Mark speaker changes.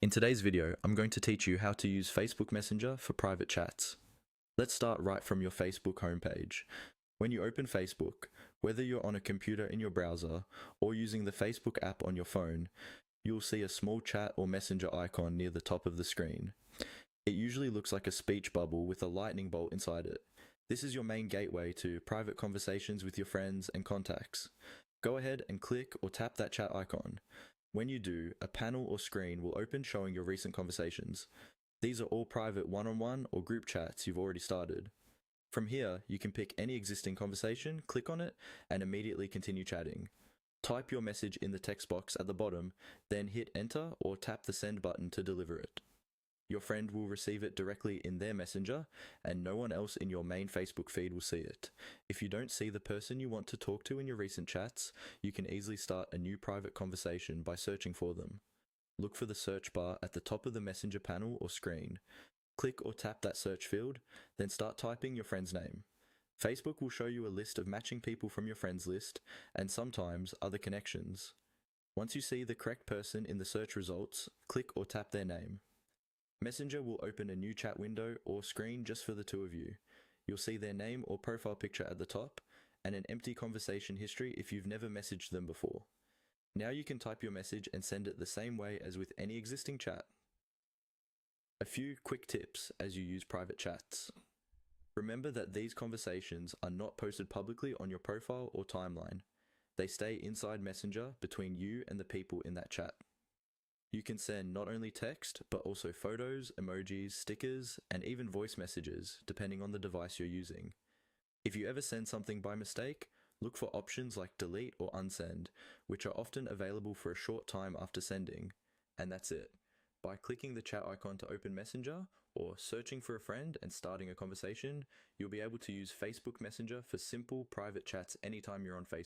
Speaker 1: In today's video, I'm going to teach you how to use Facebook Messenger for private chats. Let's start right from your Facebook homepage. When you open Facebook, whether you're on a computer in your browser or using the Facebook app on your phone, you'll see a small chat or messenger icon near the top of the screen. It usually looks like a speech bubble with a lightning bolt inside it. This is your main gateway to private conversations with your friends and contacts. Go ahead and click or tap that chat icon. When you do, a panel or screen will open showing your recent conversations. These are all private one-on-one or group chats you've already started. From here, you can pick any existing conversation, click on it, and immediately continue chatting. Type your message in the text box at the bottom, then hit enter or tap the send button to deliver it. Your friend will receive it directly in their messenger, and no one else in your main Facebook feed will see it. If you don't see the person you want to talk to in your recent chats, you can easily start a new private conversation by searching for them. Look for the search bar at the top of the messenger panel or screen. Click or tap that search field, then start typing your friend's name. Facebook will show you a list of matching people from your friends list, and sometimes other connections. Once you see the correct person in the search results, click or tap their name. Messenger will open a new chat window or screen just for the two of you. You'll see their name or profile picture at the top, and an empty conversation history if you've never messaged them before. Now you can type your message and send it the same way as with any existing chat. A few quick tips as you use private chats. Remember that these conversations are not posted publicly on your profile or timeline. They stay inside Messenger between you and the people in that chat. You can send not only text, but also photos, emojis, stickers, and even voice messages, depending on the device you're using. If you ever send something by mistake, look for options like delete or unsend, which are often available for a short time after sending. And that's it. By clicking the chat icon to open Messenger, or searching for a friend and starting a conversation, you'll be able to use Facebook Messenger for simple private chats anytime you're on Facebook.